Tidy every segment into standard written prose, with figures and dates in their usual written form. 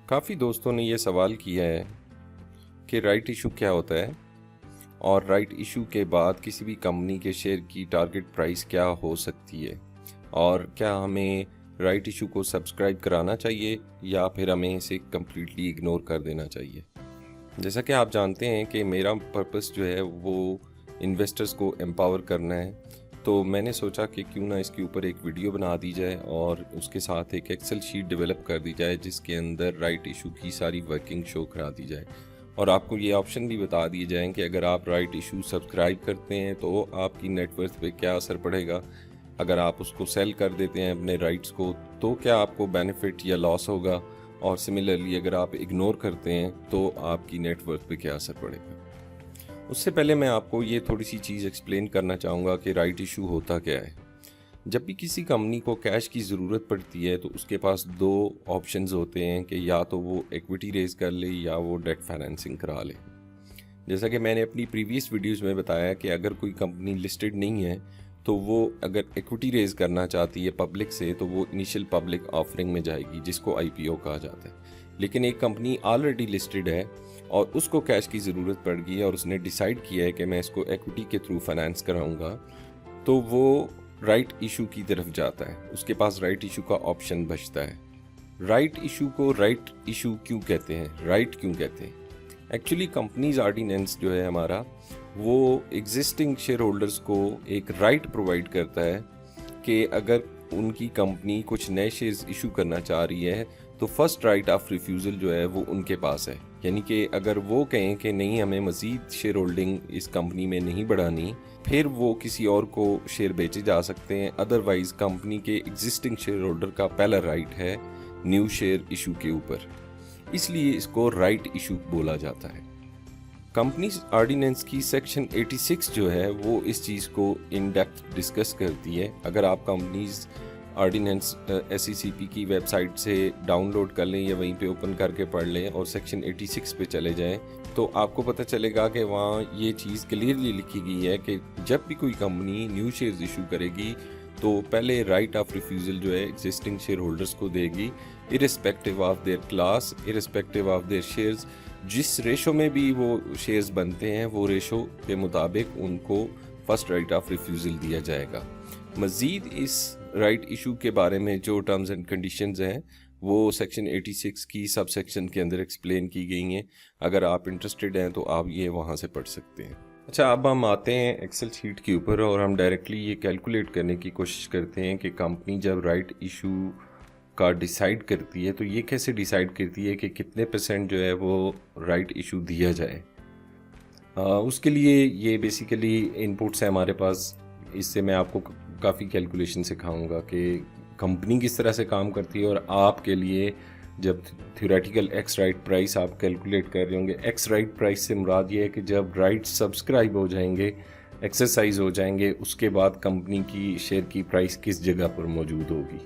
काफ़ी दोस्तों ने ये सवाल किया है कि राइट इशू क्या होता है और राइट इशू के बाद किसी भी कंपनी के शेयर की टारगेट प्राइस क्या हो सकती है और क्या हमें राइट इशू को सब्सक्राइब कराना चाहिए या फिर हमें इसे कम्प्लीटली इग्नोर कर देना चाहिए। जैसा कि आप जानते हैं कि मेरा पर्पस जो है वो इन्वेस्टर्स को एम्पावर करना है, तो मैंने सोचा कि क्यों ना इसके ऊपर एक वीडियो बना दी जाए और उसके साथ एक एक्सेल शीट डेवलप कर दी जाए जिसके अंदर राइट इशू की सारी वर्किंग शो करा दी जाए और आपको ये ऑप्शन भी बता दिए जाएं कि अगर आप राइट इशू सब्सक्राइब करते हैं तो आपकी नेटवर्थ पे क्या असर पड़ेगा, अगर आप उसको सेल कर देते हैं अपने राइट्स को तो क्या आपको बेनिफिट या लॉस होगा, और सिमिलरली अगर आप इग्नोर करते हैं तो आपकी नेटवर्थ पे क्या असर पड़ेगा। उससे पहले मैं आपको ये थोड़ी सी चीज़ एक्सप्लेन करना चाहूँगा कि राइट इशू होता क्या है। जब भी किसी कंपनी को कैश की ज़रूरत पड़ती है तो उसके पास दो ऑप्शंस होते हैं कि या तो वो इक्विटी रेज कर ले या वो डेट फाइनेंसिंग करा ले। जैसा कि मैंने अपनी प्रीवियस वीडियोस में बताया कि अगर कोई कंपनी लिस्टेड नहीं है तो वो अगर इक्विटी रेज करना चाहती है पब्लिक से तो वो इनिशियल पब्लिक ऑफरिंग में जाएगी जिसको आईपीओ कहा जाता है। लेकिन एक कंपनी ऑलरेडी लिस्टेड है और उसको कैश की ज़रूरत पड़ गई है और उसने डिसाइड किया है कि मैं इसको इक्विटी के थ्रू फाइनेंस कराऊंगा, तो वो राइट इशू की तरफ जाता है, उसके पास राइट इशू का ऑप्शन बचता है। राइट इशू को राइट इशू क्यों कहते हैं, राइट क्यों कहते हैं? एक्चुअली कंपनीज ऑर्डिनेंस जो है हमारा वो एग्जिस्टिंग शेयर होल्डर्स को एक राइट प्रोवाइड करता है कि अगर उनकी कंपनी कुछ नए शेयर्स इशू करना चाह रही है तो फर्स्ट राइट ऑफ रिफ्यूज़ल जो है वो उनके पास है। यानी कि अगर वो कहें कि नहीं हमें मज़ीद शेयर होल्डिंग इस कंपनी में नहीं बढ़ानी, फिर वो किसी और को शेयर बेचे जा सकते हैं। अदरवाइज़ कंपनी के एग्जिस्टिंग शेयर होल्डर का पहला राइट है न्यू शेयर इशू के ऊपर, इसलिए इसको राइट इशू बोला जाता है। कंपनीज ऑर्डिनेंस की सेक्शन 86 जो है वो इस चीज़ को इन डेप्थ डिस्कस करती है। अगर आप कंपनीज ऑर्डिनेंस SECP की वेबसाइट से डाउनलोड कर लें या वहीं पे ओपन करके पढ़ लें और सेक्शन 86 पे चले जाएं तो आपको पता चलेगा कि वहाँ ये चीज़ क्लियरली लिखी गई है कि जब भी कोई कंपनी न्यू शेयर्स इशू करेगी तो पहले राइट ऑफ रिफ्यूज़ल जो है एग्जिस्टिंग शेयर होल्डर्स को देगी, irrespective of their class, irrespective of their shares. जिस रेशो में भी वो शेयर्स बनते हैं वो रेशो के मुताबिक उनको फर्स्ट राइट ऑफ रिफ्यूज़ल दिया जाएगा। मज़ीद इस राइट इशू के बारे में जो टर्म्स एंड कंडीशंस हैं वो सेक्शन 86 की सब सेक्शन के अंदर एक्सप्लेन की गई हैं। अगर आप इंटरेस्टेड हैं तो आप ये वहाँ से पढ़ सकते हैं। अच्छा, अब हम आते हैं एक्सेल शीट के ऊपर और हम डायरेक्टली ये कैलकुलेट करने की कोशिश करते हैं कि कंपनी जब राइट इशू का डिसाइड करती है तो ये कैसे डिसाइड करती है कि कितने % जो है वो राइट इशू दिया जाए। उसके लिए ये बेसिकली इनपुट्स है हमारे पास। इससे मैं आपको काफ़ी कैलकुलेशन सिखाऊंगा कि कंपनी किस तरह से काम करती है और आपके लिए जब थ्योरेटिकल एक्स राइट प्राइस आप कैलकुलेट कर रहे होंगे, एक्स राइट प्राइस से मुराद ये है कि जब राइट सब्सक्राइब हो जाएंगे, एक्सरसाइज हो जाएंगे, उसके बाद कंपनी की शेयर की प्राइस किस जगह पर मौजूद होगी।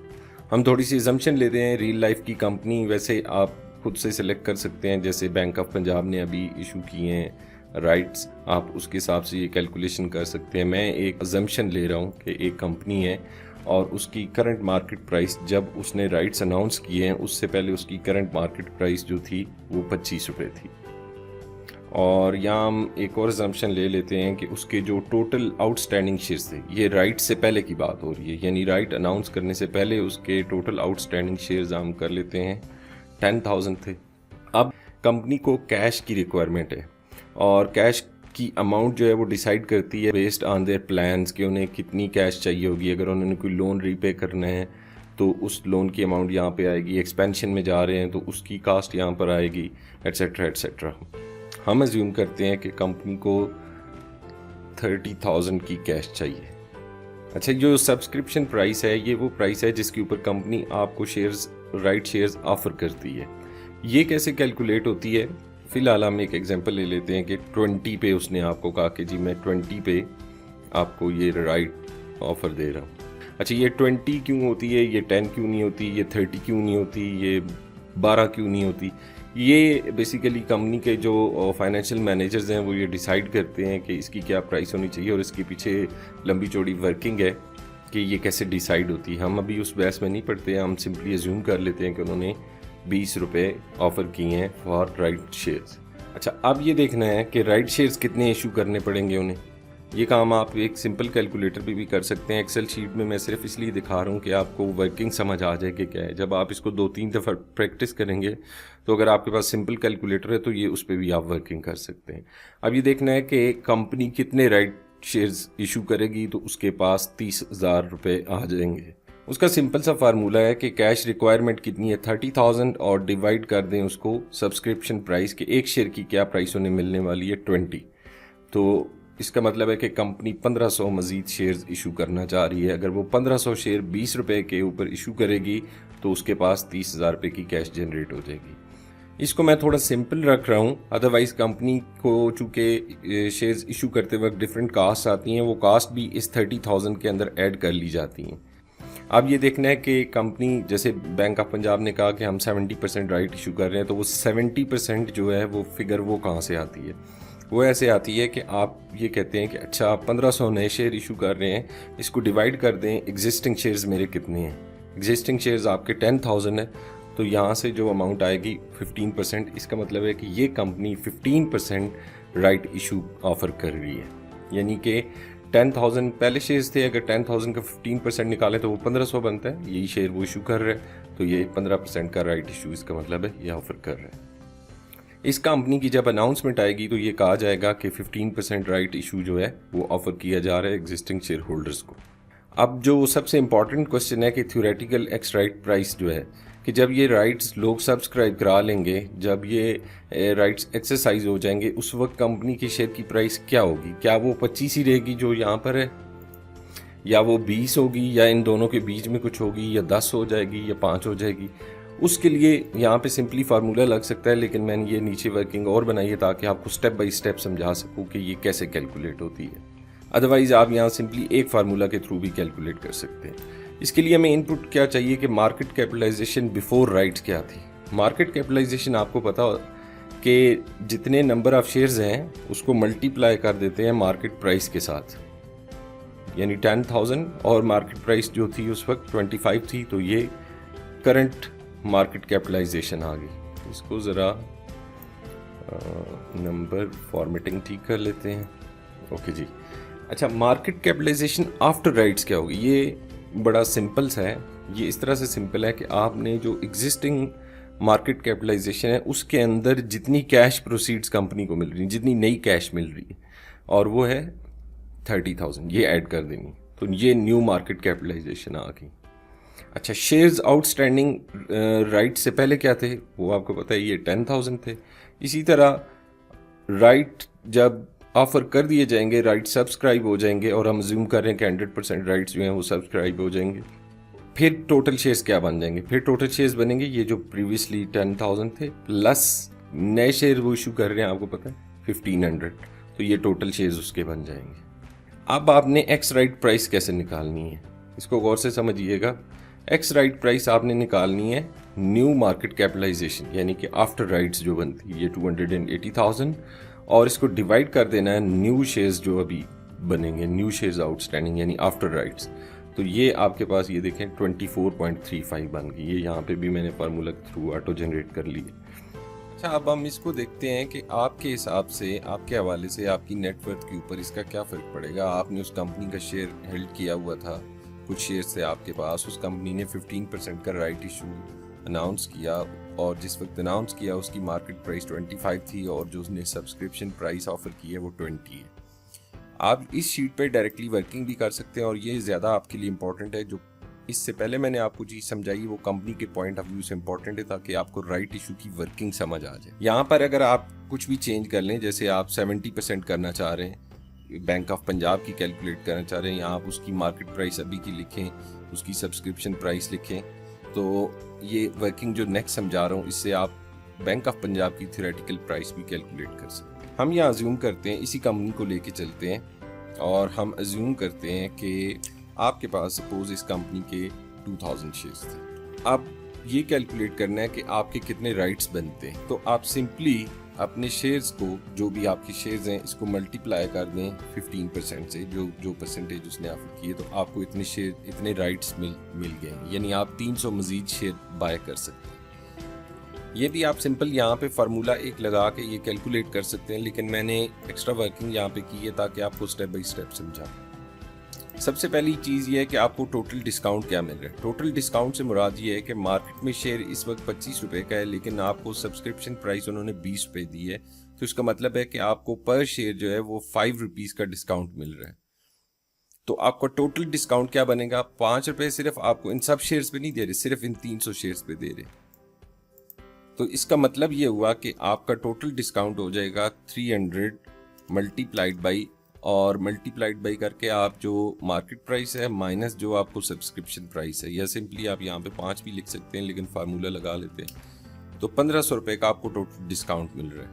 हम थोड़ी सी अजम्पशन लेते हैं। रियल लाइफ की कंपनी वैसे आप खुद से सिलेक्ट कर सकते हैं, जैसे बैंक ऑफ पंजाब ने अभी इशू किए हैं राइट्स, आप उसके हिसाब से ये कैलकुलेशन कर सकते हैं। मैं एक अजम्पशन ले रहा हूँ कि एक कंपनी है और उसकी करंट मार्केट प्राइस जब उसने राइट्स अनाउंस किए हैं उससे पहले उसकी करंट मार्केट प्राइस जो थी वो 25 रुपये थी। और यहाँ हम एक और अजम्पशन ले लेते हैं कि उसके जो टोटल आउटस्टैंडिंग शेयर्स थे, ये राइट से पहले की बात हो रही है, यानी राइट अनाउंस करने से पहले उसके टोटल आउटस्टैंडिंग शेयर्स हम कर लेते हैं 10,000 थे। अब कंपनी को कैश की रिक्वायरमेंट है और कैश की अमाउंट जो है वो डिसाइड करती है बेस्ड ऑन देयर प्लान्स कि उन्हें कितनी कैश चाहिए होगी। अगर उन्होंने कोई लोन रीपे करना है तो उस लोन की अमाउंट यहाँ पे आएगी, एक्सपेंशन में जा रहे हैं तो उसकी कास्ट यहाँ पर आएगी, एट्सेट्रा एट्सेट्रा। हम अज्यूम करते हैं कि कंपनी को 30,000 की कैश चाहिए। अच्छा, जो सब्सक्रिप्शन प्राइस है ये वो प्राइस है जिसके ऊपर कंपनी आपको शेयर्स, राइट शेयर्स ऑफर करती है। ये कैसे कैलकुलेट होती है? फ़िलहाल हम एक एग्जांपल ले लेते हैं कि 20 पे उसने आपको कहा कि जी मैं 20 पे आपको ये राइट ऑफ़र दे रहा हूँ। अच्छा, ये 20 क्यों होती है, ये 10 क्यों नहीं होती, ये 30 क्यों नहीं होती, ये 12 क्यों नहीं होती? ये बेसिकली कंपनी के जो फाइनेंशियल मैनेजर्स हैं वो ये डिसाइड करते हैं कि इसकी क्या प्राइस होनी चाहिए और इसके पीछे लंबी चौड़ी वर्किंग है कि ये कैसे डिसाइड होती है। हम अभी उस बहस में नहीं पढ़ते हैं, हम सिंपली अज्यूम कर लेते हैं कि उन्होंने ₹20 ऑफ़र किए हैं फॉर राइट शेयर्स। अच्छा, अब ये देखना है कि राइट शेयर्स कितने इशू करने पड़ेंगे उन्हें। ये काम आप एक सिंपल कैलकुलेटर पे भी कर सकते हैं। एक्सेल शीट में मैं सिर्फ इसलिए दिखा रहा हूँ कि आपको वर्किंग समझ आ जाए कि क्या है। जब आप इसको 2-3 दफ़ा प्रैक्टिस करेंगे तो अगर आपके पास सिंपल कैलकुलेटर है तो ये उस पर भी आप वर्किंग कर सकते हैं। अब ये देखना है कि कंपनी कितने राइट शेयर्स इशू करेगी, तो उसके पास ₹30,000 आ जाएंगे। उसका सिंपल सा फार्मूला है कि कैश रिक्वायरमेंट कितनी है 30,000 और डिवाइड कर दें उसको सब्सक्रिप्शन प्राइस के, एक शेयर की क्या प्राइस उन्हें मिलने वाली है 20। तो इसका मतलब है कि कंपनी 1500 मज़ीद शेयर्स इशू करना चाह रही है। अगर वो 1500 शेयर ₹20 के ऊपर इशू करेगी तो उसके पास ₹30,000 की कैश जनरेट हो जाएगी। इसको मैं थोड़ा सिंपल रख रहा हूँ, अदरवाइज़ कंपनी को चूँकि शेयर्स इशू करते वक्त डिफरेंट कास्ट आती हैं, वो कास्ट भी इस 30,000 के अंदर ऐड कर ली जाती हैं। अब ये देखना है कि कंपनी, जैसे बैंक ऑफ पंजाब ने कहा कि हम 70% राइट इशू कर रहे हैं, तो वो 70% जो है वो फिगर वो कहाँ से आती है? वो ऐसे आती है कि आप ये कहते हैं कि अच्छा आप 1500 नए शेयर इशू कर रहे हैं, इसको डिवाइड कर दें एग्जिस्टिंग शेयर्स मेरे कितने हैं। एग्जिस्टिंग शेयर्स आपके 10,000 है, तो यहाँ से जो अमाउंट आएगी 15%। इसका मतलब है कि ये कंपनी 15% राइट इशू ऑफ़र कर रही है। यानी कि 10,000 पहले शेयर्स थे, अगर 10,000 का 15% निकालें तो वो 1500 बनता है। यही शेयर वो इशू कर रहे हैं, तो ये 15% का राइट इशू इसका मतलब है ये ऑफ़र कर रहे हैं। इस कंपनी की जब अनाउंसमेंट आएगी तो ये कहा जाएगा कि 15% राइट इशू जो है वो ऑफ़र किया जा रहा है एग्जिस्टिंग शेयर होल्डर्स को। अब जो सबसे इम्पॉर्टेंट क्वेश्चन है कि थ्योरेटिकल एक्स राइट प्राइस जो है, कि जब ये राइट्स लोग सब्सक्राइब करा लेंगे, जब ये राइट्स एक्सरसाइज हो जाएंगे, उस वक्त कंपनी की शेयर की प्राइस क्या होगी? क्या वो 25 ही रहेगी जो यहाँ पर है, या वो 20 होगी, या इन दोनों के बीच में कुछ होगी, या 10 हो जाएगी, या 5 हो जाएगी? उसके लिए यहाँ पे सिंपली फार्मूला लग सकता है, लेकिन मैंने ये नीचे वर्किंग और बनाई है ताकि आपको स्टेप बाय स्टेप समझा सकूँ कि ये कैसे कैलकुलेट होती है। अदरवाइज़ आप यहाँ सिंपली एक फार्मूला के थ्रू भी कैलकुलेट कर सकते हैं। इसके लिए हमें इनपुट क्या चाहिए कि मार्केट कैपिटलाइजेशन बिफोर राइट्स क्या थी। मार्केट कैपिटलाइजेशन आपको पता हो कि जितने नंबर ऑफ शेयर्स हैं उसको मल्टीप्लाई कर देते हैं मार्केट प्राइस के साथ, यानी 10,000 और मार्केट प्राइस जो थी उस वक्त 25 थी, तो ये करंट मार्केट कैपिटलाइजेशन आ गई। इसको ज़रा नंबर फॉर्मेटिंग ठीक कर लेते हैं। ओके जी। अच्छा, मार्केट कैपिटलाइजेशन आफ्टर राइट्स क्या होगी? ये बड़ा सिंपल सा है। ये इस तरह से सिंपल है कि आपने जो एग्जिस्टिंग मार्केट कैपिटलाइजेशन है उसके अंदर जितनी कैश प्रोसीड्स कंपनी को मिल रही है, जितनी नई कैश मिल रही है, और वो है 30,000, ये ऐड कर देनी, तो ये न्यू मार्केट कैपिटलाइजेशन आ गई। अच्छा, शेयर्स आउटस्टैंडिंग राइट से पहले क्या थे? वो आपको पता है ये 10,000 थे। इसी तरह राइट जब ऑफ़र कर दिए जाएंगे, राइट सब्सक्राइब हो जाएंगे, और हम अज्यूम कर रहे हैं कि 100% राइट्स जो हैं वो सब्सक्राइब हो जाएंगे, फिर टोटल शेयर्स क्या बन जाएंगे? फिर टोटल शेयर्स बनेंगे ये जो प्रीवियसली 10,000 थे प्लस नए शेयर वो इशू कर रहे हैं, आपको पता है 1,500, तो ये टोटल शेयर्स उसके बन जाएंगे। अब आपने एक्स राइट प्राइस कैसे निकालनी है, इसको गौर से समझिएगा। एक्स राइट प्राइस आपने निकालनी है न्यू मार्केट कैपिटलाइजेशन, यानी कि आफ्टर राइट्स जो बनती है ये 280,000, और इसको डिवाइड कर देना है न्यू शेयर्स जो अभी बनेंगे, न्यू शेयर्स आउटस्टैंडिंग यानी आफ्टर राइट्स। तो ये आपके पास ये देखें 24.35 बन गई। ये यहाँ पे भी मैंने फार्मूला के थ्रू ऑटो जनरेट कर ली है। अच्छा, अब हम इसको देखते हैं कि आपके हिसाब से, आपके हवाले से, आपकी नेटवर्थ के ऊपर इसका क्या फ़र्क पड़ेगा। आपने उस कंपनी का शेयर हेल्ड किया हुआ था, कुछ शेयर थे आपके पास, उस कंपनी ने 15% का राइट इशू अनाउंस किया, और जिस वक्त अनाउंस किया उसकी मार्केट प्राइस 25 थी, और जो उसने सब्सक्रिप्शन प्राइस ऑफ़र की है वो 20 है। आप इस शीट पे डायरेक्टली वर्किंग भी कर सकते हैं, और ये ज़्यादा आपके लिए इम्पॉर्टेंट है। जो इससे पहले मैंने आपको चीज़ समझाई वो कंपनी के पॉइंट ऑफ व्यू से इम्पॉर्टेंट है, ताकि आपको राइट इशू की वर्किंग समझ आ जाए। यहाँ पर अगर आप कुछ भी चेंज कर लें, जैसे आप 70% करना चाह रहे हैं, बैंक ऑफ पंजाब की कैलकुलेट करना चाह रहे हैं, या आप उसकी मार्केट प्राइस अभी की लिखें, उसकी सब्सक्रिप्शन प्राइस लिखें, तो ये वर्किंग जो नेक्स्ट समझा रहा हूँ इससे आप बैंक ऑफ पंजाब की थ्योरेटिकल प्राइस भी कैलकुलेट कर सकते हैं। हम यहाँ अज्यूम करते हैं, इसी कंपनी को लेके चलते हैं, और हम अज्यूम करते हैं कि आपके पास सपोज इस कंपनी के 2000 शेयर्स थे। अब ये कैलकुलेट करना है कि आपके कितने राइट्स बनते हैं, तो आप सिंपली अपने शेयर्स को, जो भी आपके शेयर्स हैं, इसको मल्टीप्लाई कर दें 15% से, जो परसेंटेज उसने ऑफर की है, तो आपको इतने शेयर, इतने राइट्स मिल गए हैं, यानी आप 300 मजीद शेयर बाय कर सकते हैं। ये भी आप सिंपल यहाँ पे फार्मूला एक लगा के ये कैलकुलेट कर सकते हैं, लेकिन मैंने एक्स्ट्रा वर्किंग यहाँ पे की है ताकि आपको स्टेप बाय स्टेप समझा। सबसे पहली चीज़ ये है कि आपको टोटल डिस्काउंट क्या मिल रहा है। टोटल डिस्काउंट से मुराद ये है कि मार्केट में शेयर इस वक्त 25 रुपये का है, लेकिन आपको सब्सक्रिप्शन प्राइस उन्होंने 20 रुपये दी है, तो इसका मतलब है कि आपको पर शेयर जो है वो 5 रुपीज़ का डिस्काउंट मिल रहा है। तो आपका टोटल डिस्काउंट क्या बनेगा? 5 रुपये सिर्फ आपको इन सब शेयर्स पे नहीं दे रहे, सिर्फ इन 300 शेयर्स पे दे रहे। तो इसका मतलब ये हुआ कि आपका टोटल डिस्काउंट हो जाएगा 300 मल्टीप्लाइड बाई, और मल्टीप्लाइड बाई करके आप जो मार्केट प्राइस है माइनस जो आपको सब्सक्रिप्शन प्राइस है, या सिंपली आप यहाँ पे 5 भी लिख सकते हैं, लेकिन फार्मूला लगा लेते हैं। तो 1500 रुपये का आपको टोटल डिस्काउंट मिल रहा है।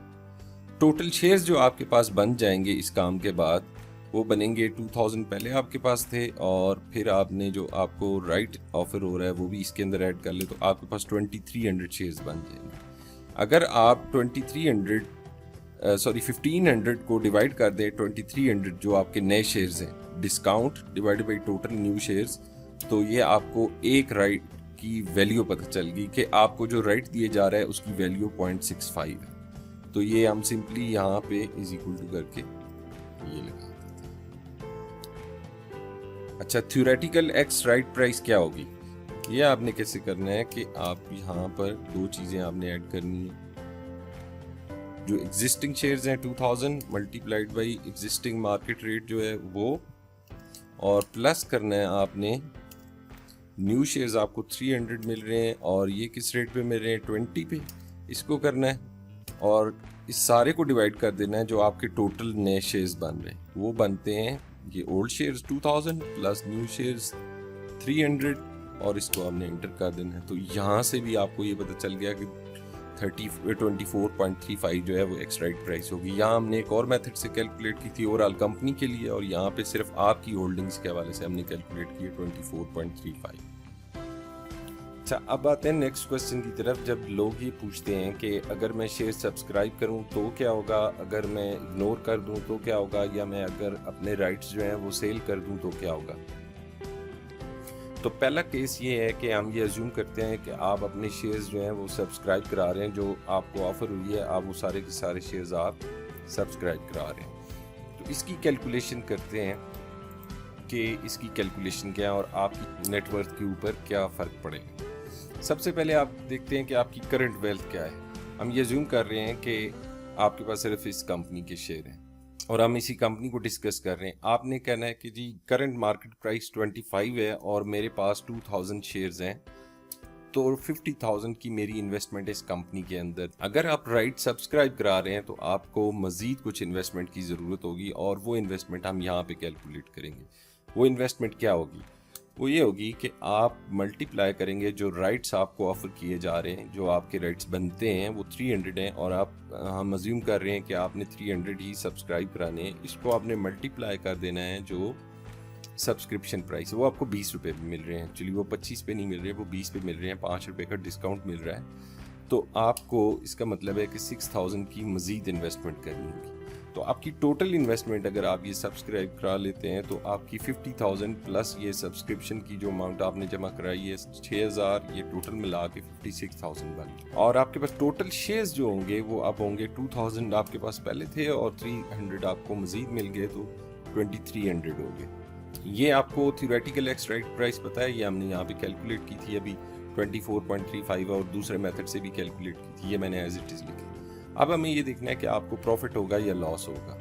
टोटल शेयर्स जो आपके पास बन जाएंगे इस काम के बाद, वो बनेंगे 2000 पहले आपके पास थे, और फिर आपने जो आपको राइट ऑफर हो रहा है वो भी इसके अंदर ऐड कर ले, तो आपके पास 2300 शेयर्स बन जाएंगे। अगर आप 1500 को डिवाइड कर दें 2300 जो आपके नए शेयर्स हैं, discount divided by total new shares, तो ये आपको एक राइट की वैल्यू पता चल गई कि आपको जो राइट दिए जा रहा है उसकी वैल्यू 0.65 है। तो ये हम सिंपली यहाँ पे इज इक्वल टू करके ये लगा देते हैं। अच्छा, थ्योरेटिकल एक्स राइट प्राइस क्या होगी? ये आपने कैसे करना है कि आप यहाँ पर दो चीज़ें आपने ऐड करनी है। जो एग्जिस्टिंग शेयर्स हैं 2000 multiplied by existing market rate जो है वो, और प्लस करना है आपने न्यू शेयर्स आपको 300 मिल रहे हैं, और ये किस रेट पे मिल रहे हैं? 20 पे। इसको करना है और इस सारे को डिवाइड कर देना है जो आपके टोटल नए शेयर्स बन रहे हैं। वो बनते हैं ये old shares 2000 plus new shares 300, और इसको आपने एंटर कर देना है। तो यहाँ से भी आपको ये पता चल गया कि 24.35 जो है वो एक्स राइट प्राइस होगी। यहाँ हमने एक और मेथड से कैलकुलेट की थी ओवरऑल कंपनी के लिए, और यहाँ पे सिर्फ आपकी होल्डिंग्स के हवाले से हमने कैलकुलेट की है 24.35। अच्छा, अब आते हैं नेक्स्ट क्वेश्चन की तरफ। जब लोग ये पूछते हैं कि अगर मैं शेयर सब्सक्राइब करूं तो क्या होगा, अगर मैं इग्नोर कर दूं तो क्या होगा, या मैं अगर अपने राइट्स जो हैं वो सेल कर दूं तो क्या होगा। तो पहला केस ये है कि हम ये अज्यूम करते हैं कि आप अपने शेयर्स जो हैं वो सब्सक्राइब करा रहे हैं, जो आपको ऑफर हुई है आप वो सारे के सारे शेयर्स आप सब्सक्राइब करा रहे हैं। तो इसकी कैलकुलेशन करते हैं कि इसकी कैलकुलेशन क्या है और आपकी नेटवर्थ के ऊपर क्या फ़र्क पड़ेगा। सबसे पहले आप देखते हैं कि आपकी करंट वेल्थ क्या है। हम ये अज्यूम कर रहे हैं कि आपके पास सिर्फ इस कंपनी के शेयर हैं और हम इसी कंपनी को डिस्कस कर रहे हैं। आपने कहना है कि जी करंट मार्केट प्राइस 25 है और मेरे पास 2000 शेयर्स हैं, तो 50,000 की मेरी इन्वेस्टमेंट है इस कंपनी के अंदर। अगर आप राइट सब्सक्राइब करा रहे हैं तो आपको मज़ीद कुछ इन्वेस्टमेंट की ज़रूरत होगी, और वो इन्वेस्टमेंट हम यहाँ पे कैलकुलेट करेंगे। वो इन्वेस्टमेंट क्या होगी? वो ये होगी कि आप मल्टीप्लाई करेंगे जो राइट्स आपको ऑफर किए जा रहे हैं, जो आपके राइट्स बनते हैं वो 300 हैं, और हम अज्यूम कर रहे हैं कि आपने 300 ही सब्सक्राइब कराने हैं। इसको आपने मल्टीप्लाई कर देना है जो सब्सक्रिप्शन प्राइस, वो आपको 20 रुपये मिल रहे हैं। एक्चुअली वो 25 पे नहीं मिल रहे, वो 20 पे मिल रहे हैं, 5 रुपये का डिस्काउंट मिल रहा है। तो आपको इसका मतलब है कि 6000 की मज़ीद इन्वेस्टमेंट करनी होगी। तो आपकी टोटल इन्वेस्टमेंट अगर आप ये सब्सक्राइब करा लेते हैं तो आपकी 50,000 प्लस ये सब्सक्रिप्शन की जो अमाउंट आपने जमा कराई है 6000, ये टोटल मिला के 56,000 बन। और आपके पास टोटल शेयर्स जो होंगे वो अब होंगे 2000 आपके पास पहले थे और 300 आपको मजीद मिल गए, तो 2300 हो गए। ये आपको थ्योरेटिकल एक्स राइट प्राइस पता है, ये हमने यहाँ पे कैलकुलेट की थी अभी 24.35, और दूसरे मेथड से भी कैलकुलेट की थी, ये मैंने एज इट इज़ लिखी। अब हमें ये देखना है कि आपको प्रॉफिट होगा या लॉस होगा।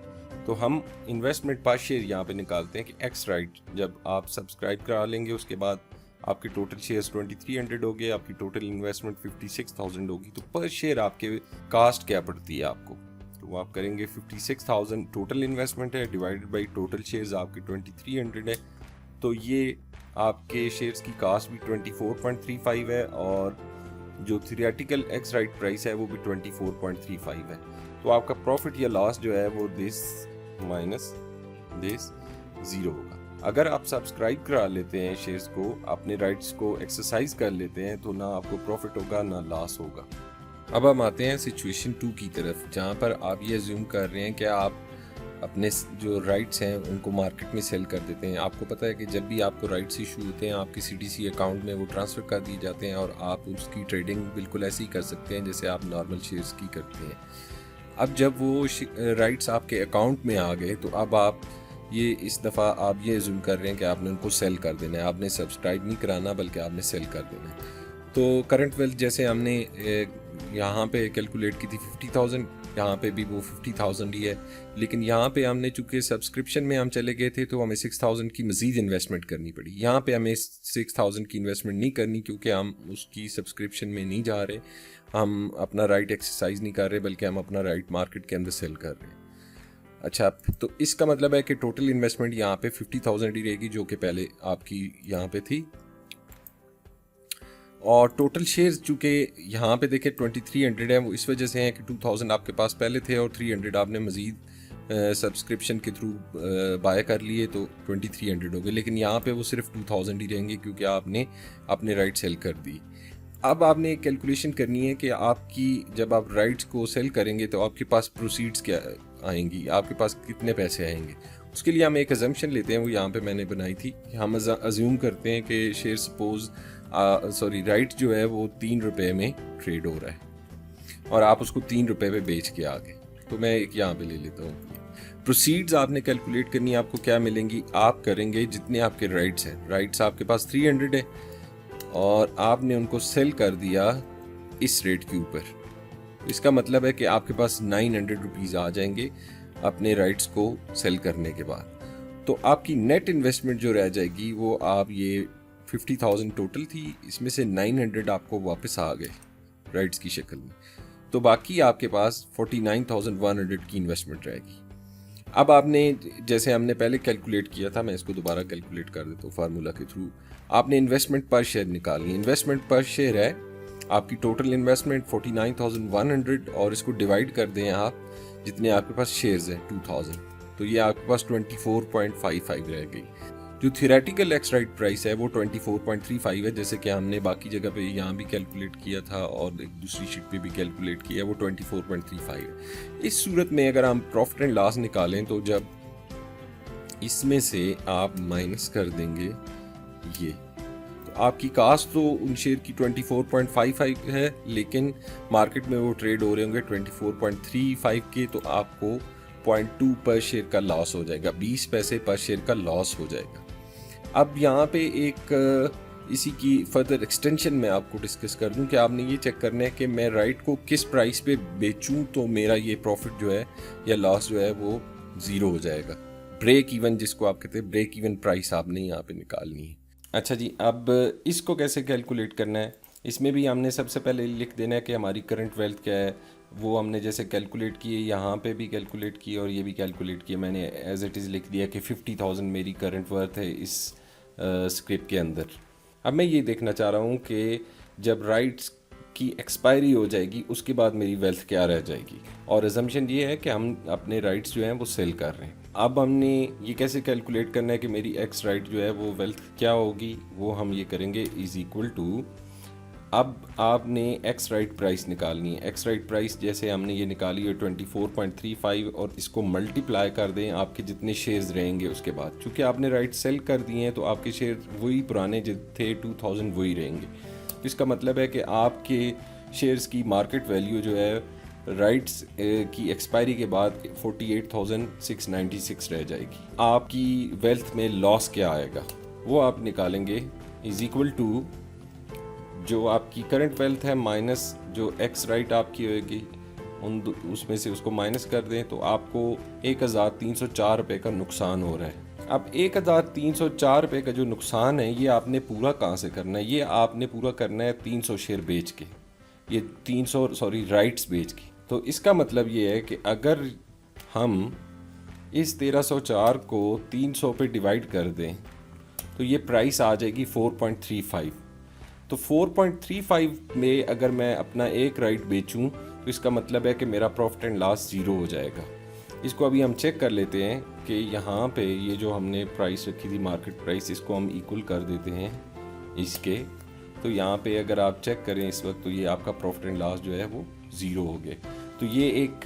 तो हम इन्वेस्टमेंट पर शेयर यहाँ पे निकालते हैं कि एक्स राइट जब आप सब्सक्राइब करा लेंगे उसके बाद आपके टोटल शेयर्स 2300 हो गए, आपकी टोटल इन्वेस्टमेंट 56,000 होगी, तो पर शेयर आपके कास्ट क्या पड़ती है आपको, तो आप करेंगे 56,000 टोटल इन्वेस्टमेंट है डिवाइडेड बाई टोटल शेयर्स आपके 2300 है, तो ये आपके शेयर्स की कास्ट भी 24.35 है, और जो थ्योरेटिकल एक्स राइट प्राइस है वो भी 24.35 है। तो आपका प्रॉफिट या लॉस जो है वो दिस माइनस दिस 0 होगा। अगर आप सब्सक्राइब करा लेते हैं शेयर्स को, अपने राइट्स को एक्सरसाइज कर लेते हैं, तो ना आपको प्रॉफिट होगा ना लॉस होगा। अब हम आते हैं सिचुएशन 2 की तरफ, जहाँ पर आप ये अज्यूम कर रहे हैं कि आप अपने जो राइट्स हैं उनको मार्केट में सेल कर देते हैं। आपको पता है कि जब भी आपको राइट्स इशू होते हैं आपके सीटीसी अकाउंट में वो ट्रांसफ़र कर दिए जाते हैं और आप उसकी ट्रेडिंग बिल्कुल ऐसे ही कर सकते हैं जैसे आप नॉर्मल शेयर्स की करते हैं। अब जब वो राइट्स आपके अकाउंट में आ गए तो अब आप ये इस दफ़ा आप ये ज़ूम कर रहे हैं कि आपने उनको सेल कर देना है, आपने सब्सक्राइब नहीं कराना बल्कि आपने सेल कर देना है। तो करंट वेल्थ जैसे हमने यहाँ पे कैलकुलेट की थी 50,000, यहाँ पे भी वो 50,000 ही है, लेकिन यहाँ पे हमने चूँकि सब्सक्रिप्शन में हम चले गए थे तो हमें 6,000 की मज़ीद इन्वेस्टमेंट करनी पड़ी। यहाँ पे हमें 6,000 की इन्वेस्टमेंट नहीं करनी क्योंकि हम उसकी सब्सक्रिप्शन में नहीं जा रहे, हम अपना राइट एक्सरसाइज नहीं कर रहे बल्कि हम अपना राइट मार्केट के अंदर सेल कर रहे हैं। अच्छा, तो इसका मतलब है कि टोटल इन्वेस्टमेंट यहाँ पे 50,000 ही रहेगी जो कि पहले आपकी यहाँ पे थी। और टोटल शेयर्स चूँकि यहाँ पे देखें 2300 है, वो इस वजह से हैं कि 2000 आपके पास पहले थे और 300 आपने मज़ीद सब्सक्रिप्शन के थ्रू बाय कर लिए तो 2300 हो गए, लेकिन यहाँ पे वो सिर्फ 2000 ही रहेंगे क्योंकि आपने अपने राइट सेल कर दी। अब आपने कैलकुलेशन करनी है कि आपकी जब आप राइट्स को सेल करेंगे तो आपके पास प्रोसीड्स क्या आएंगी, आपके पास कितने पैसे आएंगे। उसके लिए हम एक अजम्पशन लेते हैं, वो यहाँ पे मैंने बनाई थी कि हम अज्यूम करते हैं कि शेयर सपोज राइट जो है वो 3 रुपये में ट्रेड हो रहा है और आप उसको 3 रुपये पे बेच के आ गए। तो मैं एक यहाँ पे ले लेता हूँ। प्रोसीड्स आपने कैलकुलेट करनी है, आपको क्या मिलेंगी, आप करेंगे जितने आपके राइट्स हैं, राइट्स आपके पास 300 है और आपने उनको सेल कर दिया इस रेट के ऊपर। इसका मतलब है कि आपके पास 900 रुपीज़ आ जाएंगे अपने राइट्स को सेल करने के बाद। तो आपकी नेट इन्वेस्टमेंट जो रह जाएगी वो आप ये 50,000 टोटल थी, इसमें से 900 आपको वापस आ गए राइट्स की शक्ल में, तो बाकी आपके पास 49,100 की इन्वेस्टमेंट रहेगी। अब आपने जैसे हमने पहले कैलकुलेट किया था, मैं इसको दोबारा कैलकुलेट कर देता हूँ फार्मूला के थ्रू। आपने इन्वेस्टमेंट पर शेयर निकालनी है। इन्वेस्टमेंट पर शेयर है आपकी टोटल इन्वेस्टमेंट 49,100 और इसको डिवाइड कर दें आप जितने आपके पास शेयर्स हैं 2000, तो ये आपके पास 24.55 रह गई। जो थियोरेटिकल एक्स राइट प्राइस है वो 24.35 है, जैसे कि हमने बाकी जगह पे यहाँ भी कैलकुलेट किया था और एक दूसरी शीट पे भी कैलकुलेट किया, वो 24.35 है। इस सूरत में अगर हम प्रॉफिट एंड लॉस निकालें तो जब इसमें से आप माइनस कर देंगे ये, तो आपकी कास्ट तो उन शेयर की 24.55 है, लेकिन मार्केट में वो ट्रेड हो रहे होंगे 24.35 के, तो आपको 0.2 पर शेयर का लॉस हो जाएगा, 20 पैसे पर शेयर का लॉस हो जाएगा। अब यहाँ पे एक इसी की फर्दर एक्सटेंशन में आपको डिस्कस कर दूं कि आपने ये चेक करना है कि मैं राइट को किस प्राइस पे बेचूं तो मेरा ये प्रॉफिट जो है या लॉस जो है वो ज़ीरो हो जाएगा। ब्रेक इवन जिसको आप कहते हैं, ब्रेक इवन प्राइस आपने यहाँ पे निकालनी है। अच्छा जी, अब इसको कैसे कैलकुलेट करना है, इसमें भी हमने सबसे पहले लिख देना है कि हमारी करंट वेल्थ क्या है। वो हमने जैसे कैलकुलेट किए, यहाँ पे भी कैलकुलेट किए और ये भी कैलकुलेट किए। मैंने एज इट इज़ लिख दिया कि 50,000 मेरी करंट वर्थ है इस स्क्रिप्ट के अंदर। अब मैं ये देखना चाह रहा हूँ कि जब राइट्स की एक्सपायरी हो जाएगी उसके बाद मेरी वेल्थ क्या रह जाएगी, और अजम्पशन ये है कि हम अपने राइट्स जो हैं वो सेल कर रहे हैं। अब हमने ये कैसे कैलकुलेट करना है कि मेरी एक्स राइट जो है वो वेल्थ क्या होगी, वो हम ये करेंगे इज़ इक्वल टू, अब आपने एक्स राइट प्राइस निकालनी है। एक्स राइट प्राइस जैसे हमने ये निकाली है 24.35 और इसको मल्टीप्लाई कर दें आपके जितने शेयर्स रहेंगे उसके बाद। चूँकि आपने राइट सेल कर दिए हैं तो आपके शेयर वही पुराने जो थे 2000 वही रहेंगे। तो इसका मतलब है कि आपके शेयर्स की मार्केट वैल्यू जो है राइट्स की एक्सपायरी के बाद 48,696 रह जाएगी। आपकी वेल्थ में लॉस क्या आएगा वो आप निकालेंगे इज़ इक्वल टू जो आपकी करंट वेल्थ है माइनस जो एक्स राइट आपकी होगी उसमें से उसको माइनस कर दें तो आपको 1,304 रुपये का नुकसान हो रहा है। अब 1,304 रुपये का जो नुकसान है ये आपने पूरा कहाँ से करना है, ये आपने पूरा करना है 300 शेयर बेच के, ये 300 राइट्स बेच के। तो इसका मतलब ये है कि अगर हम इस 1304 को 300 पे डिवाइड कर दें तो ये प्राइस आ जाएगी 4.35। तो 4.35 में अगर मैं अपना एक राइट बेचूं तो इसका मतलब है कि मेरा प्रॉफिट एंड लॉस ज़ीरो हो जाएगा। इसको अभी हम चेक कर लेते हैं कि यहाँ पे ये जो हमने प्राइस रखी थी मार्केट प्राइस, इसको हम इक्वल कर देते हैं इसके। तो यहाँ पे अगर आप चेक करें इस वक्त तो ये आपका प्रॉफिट एंड लॉस जो है वो ज़ीरो हो गए। तो ये एक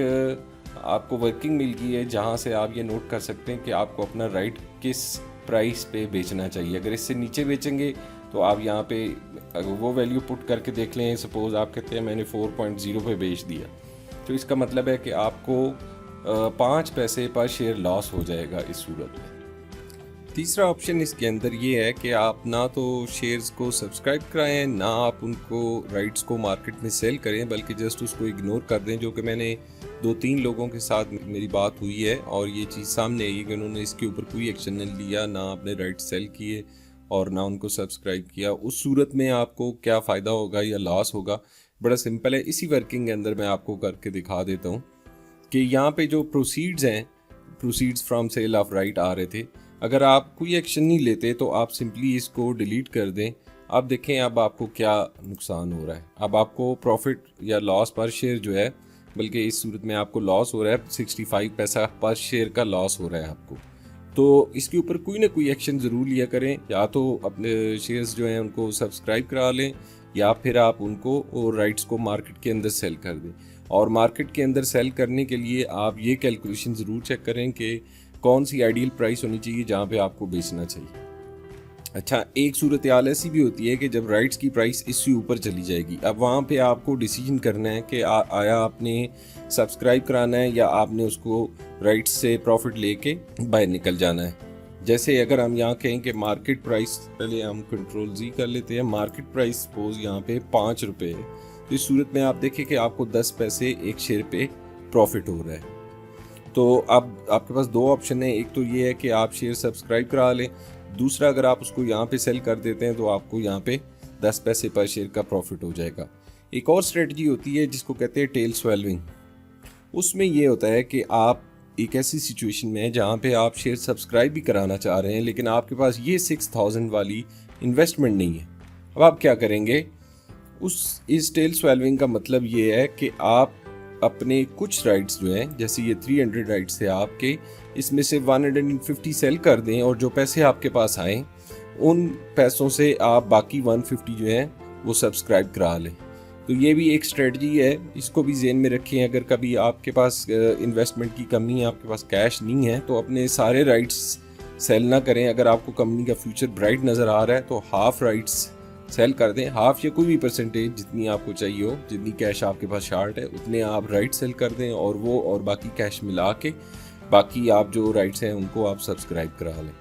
आपको वर्किंग मिल गई है जहाँ से आप ये नोट कर सकते हैं कि आपको अपना राइट किस प्राइस पे बेचना चाहिए। अगर इससे नीचे बेचेंगे तो आप यहाँ पे अगर वो वैल्यू पुट करके देख लें, सपोज आप कहते हैं मैंने 4.0 पे बेच दिया, तो इसका मतलब है कि आपको 5 पैसे पर शेयर लॉस हो जाएगा इस सूरत में। तीसरा ऑप्शन इसके अंदर ये है कि आप ना तो शेयर्स को सब्सक्राइब कराएं, ना आप उनको राइट्स को मार्केट में सेल करें, बल्कि जस्ट उसको इग्नोर कर दें, जो कि मैंने 2-3 लोगों के साथ मेरी बात हुई है और ये चीज़ सामने आई कि उन्होंने इसके ऊपर कोई एक्शन नहीं लिया, ना आपने राइट्स सेल किए और ना उनको सब्सक्राइब किया। उस सूरत में आपको क्या फ़ायदा होगा या लॉस होगा, बड़ा सिंपल है। इसी वर्किंग के अंदर मैं आपको करके दिखा देता हूँ कि यहाँ पे जो प्रोसीड्स हैं, proceeds from sale of right आ रहे थे, अगर आप कोई एक्शन नहीं लेते तो आप सिंपली इसको डिलीट कर दें। आप देखें अब आपको क्या नुकसान हो रहा है। अब आपको प्रॉफिट या लॉस पर शेयर जो है, बल्कि इस सूरत में आपको लॉस हो रहा है, 65 पैसा पर शेयर का लॉस हो रहा है आपको। तो इसके ऊपर कोई ना कोई एक्शन ज़रूर लिया करें, या तो अपने शेयर्स जो हैं उनको सब्सक्राइब करा लें, या फिर आप उनको और राइट्स को मार्केट के अंदर सेल कर दें। और मार्केट के अंदर सेल करने के लिए आप ये कैलकुलेशन ज़रूर चेक करें कि कौन सी आइडियल प्राइस होनी चाहिए जहाँ पे आपको बेचना चाहिए। अच्छा, एक सूरत हाल ऐसी भी होती है कि जब राइट्स की प्राइस इससे ऊपर चली जाएगी, अब वहाँ पे आपको डिसीजन करना है कि आया आपने सब्सक्राइब कराना है या आपने उसको राइट्स से प्रॉफिट लेके बाहर निकल जाना है। जैसे अगर हम यहाँ कहें कि मार्केट प्राइस, पहले हम कंट्रोल जी कर लेते हैं, मार्केट प्राइस सपोज यहाँ पे 5 रुपये है, तो इस सूरत में आप देखें कि आपको 10 पैसे एक शेयर पे प्रॉफिट हो रहा है। तो अब आपके पास 2 ऑप्शन है, एक तो ये है कि आप शेयर सब्सक्राइब करा लें, दूसरा अगर आप उसको यहाँ पे सेल कर देते हैं तो आपको यहाँ पे 10 पैसे पर शेयर का प्रॉफिट हो जाएगा। एक और स्ट्रेटजी होती है जिसको कहते हैं टेल स्वेल्विंग। उसमें ये होता है कि आप एक ऐसी सिचुएशन में है जहाँ पे आप शेयर सब्सक्राइब भी कराना चाह रहे हैं, लेकिन आपके पास ये 6000 वाली इन्वेस्टमेंट नहीं है। अब आप क्या करेंगे? इस टेल स्वेल्विंग का मतलब ये है कि आप अपने कुछ राइट्स जो हैं, जैसे ये 300 राइट्स थे आपके, इसमें से 150 सेल कर दें और जो पैसे आपके पास आए उन पैसों से आप बाकी 150 जो हैं वो सब्सक्राइब करा लें। तो ये भी एक स्ट्रेटजी है, इसको भी ज़हन में रखें। अगर कभी आपके पास इन्वेस्टमेंट की कमी है, आपके पास कैश नहीं है, तो अपने सारे राइट्स सेल ना करें। अगर आपको कंपनी का फ्यूचर ब्राइट नज़र आ रहा है तो हाफ राइट्स सेल कर दें, हाफ या कोई भी परसेंटेज जितनी आपको चाहिए हो, जितनी कैश आपके पास शार्ट है उतने आप राइट सेल कर दें, और वो और बाकी कैश मिला के बाकी आप जो राइट्स हैं उनको आप सब्सक्राइब करा लें।